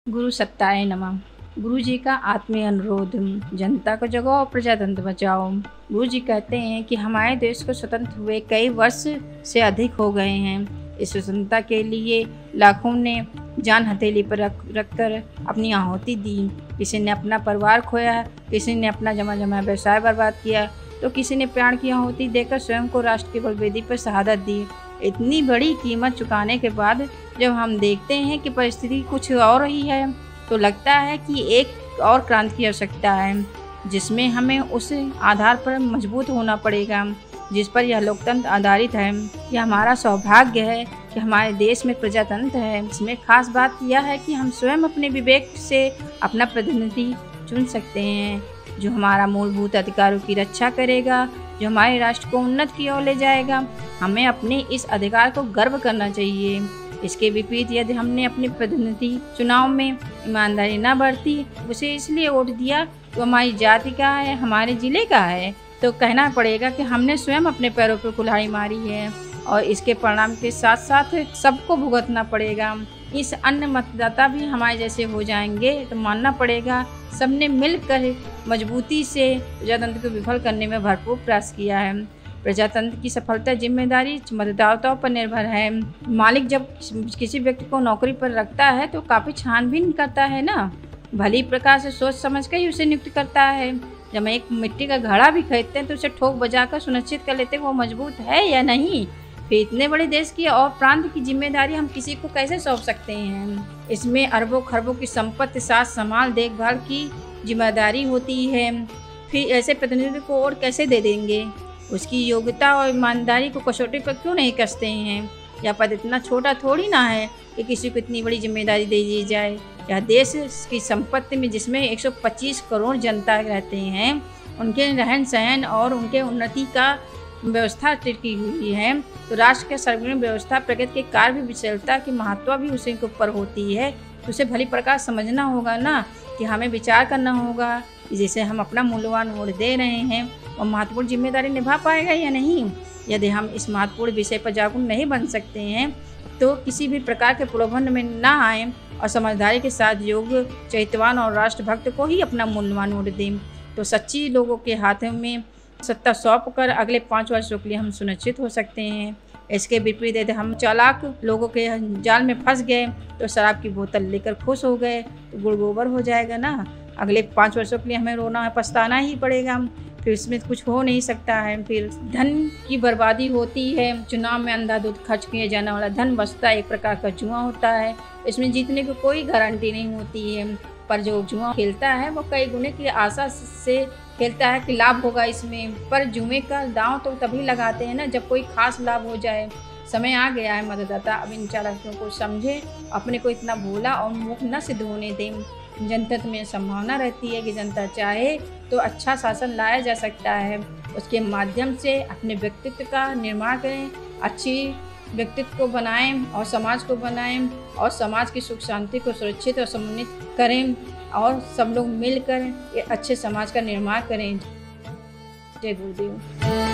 गुरु सत्ताय नमः। गुरु जी का आत्मीय अनुरोध, जनता को जगाओ, प्रजातंत्र बचाओ। गुरु जी कहते हैं कि हमारे देश को स्वतंत्र हुए कई वर्ष से अधिक हो गए हैं। इस स्वतंत्रता के लिए लाखों ने जान हथेली पर रख कर अपनी आहुति दी। किसी ने अपना परिवार खोया, किसी ने अपना जमा व्यवसाय बर्बाद किया, तो किसी ने प्राण की आहुति देकर स्वयं को राष्ट्र की बलिवेदी पर शहादत दी। इतनी बड़ी कीमत चुकाने के बाद जब हम देखते हैं कि परिस्थिति कुछ और ही है, तो लगता है कि एक और क्रांति की आवश्यकता है, जिसमें हमें उस आधार पर मजबूत होना पड़ेगा जिस पर यह लोकतंत्र आधारित है। यह हमारा सौभाग्य है कि हमारे देश में प्रजातंत्र है। इसमें खास बात यह है कि हम स्वयं अपने विवेक से अपना प्रतिनिधि चुन सकते हैं, जो हमारा मूलभूत अधिकारों की रक्षा करेगा, जो हमारे राष्ट्र को उन्नति की ओर ले जाएगा। हमें अपने इस अधिकार को गर्व करना चाहिए। इसके विपरीत यदि हमने अपने प्रतिनिधि चुनाव में ईमानदारी न बरती, उसे इसलिए वोट दिया तो हमारी जाति का है, हमारे जिले का है, तो कहना पड़ेगा कि हमने स्वयं अपने पैरों पर कुल्हाड़ी मारी है और इसके परिणाम के साथ साथ सबको भुगतना पड़ेगा। इस अन्य मतदाता भी हमारे जैसे हो जाएंगे तो मानना पड़ेगा सबने मिलकर मजबूती से प्रजातंत्र को विफल करने में भरपूर प्रयास किया है। प्रजातंत्र की सफलता जिम्मेदारी मतदाताओं पर निर्भर है। मालिक जब किसी व्यक्ति को नौकरी पर रखता है तो काफ़ी छानबीन करता है ना, भली प्रकार से सोच समझ कर ही उसे नियुक्त करता है। जब हम एक मिट्टी का घड़ा भी खरीदते हैं तो उसे ठोक बजाकर सुनिश्चित कर लेते हैं वो मजबूत है या नहीं। फिर इतने बड़े देश की और प्रांत की जिम्मेदारी हम किसी को कैसे सौंप सकते हैं। इसमें अरबों खरबों की संपत्ति, साथ संभाल, देखभाल की जिम्मेदारी होती है। फिर ऐसे प्रतिनिधि को और कैसे दे देंगे। उसकी योग्यता और ईमानदारी को कसौटी पर क्यों नहीं कसते हैं। यह पद इतना छोटा थोड़ी ना है कि किसी को इतनी बड़ी जिम्मेदारी दे दी जाए। यह देश की संपत्ति में जिसमें 125 करोड़ जनता रहते हैं, उनके रहन सहन और उनके उन्नति का व्यवस्था टिकी हुई है, तो राष्ट्र के सर्वग्राम व्यवस्था प्रगति के कार्य भी विशलता की महत्व भी उसी के ऊपर होती है। तो उसे भली प्रकार समझना होगा ना कि हमें विचार करना होगा कि जैसे हम अपना मूल्यवान वोट दे रहे हैं और महत्वपूर्ण जिम्मेदारी निभा पाएगा या नहीं। यदि हम इस महत्वपूर्ण विषय पर जागरूक नहीं बन सकते हैं तो किसी भी प्रकार के प्रलोभन में ना आए और समझदारी के साथ योग्य, चैतवान और राष्ट्रभक्त को ही अपना मूल्यवान वोट दें, तो सच्ची लोगों के हाथों में सत्ता सौंप कर अगले 5 वर्षों के लिए हम सुनिश्चित हो सकते हैं। इसके विपरीत यदि हम चालाक लोगों के जाल में फंस गए तो शराब की बोतल लेकर खुश हो गए तो गुड़ गोबर हो जाएगा ना। अगले 5 वर्षों के लिए हमें रोना है, पछताना ही पड़ेगा। फिर इसमें कुछ हो नहीं सकता है। फिर धन की बर्बादी होती है। चुनाव में अंधाधुंध खर्च किए जाने वाला धन बचता एक प्रकार का जुआ होता है। इसमें जीतने की कोई गारंटी नहीं होती है, पर जो जुआ खेलता है वो कई गुने की आशा से खेलता है कि लाभ होगा इसमें। पर जुए का दांव तो तभी लगाते हैं ना जब कोई खास लाभ हो जाए। समय आ गया है मतदाता अब इन चालाकियों को समझे, अपने को इतना भोला और मूर्ख न सिद्ध होने दें। जनतंत्र में संभावना रहती है कि जनता चाहे तो अच्छा शासन लाया जा सकता है। उसके माध्यम से अपने व्यक्तित्व का निर्माण करें, अच्छी व्यक्तित्व को बनाएं और समाज को बनाएं और समाज की सुख शांति को सुरक्षित और समन्वित करें और सब लोग मिलकर एक अच्छे समाज का निर्माण करें। जय गुरुदेव।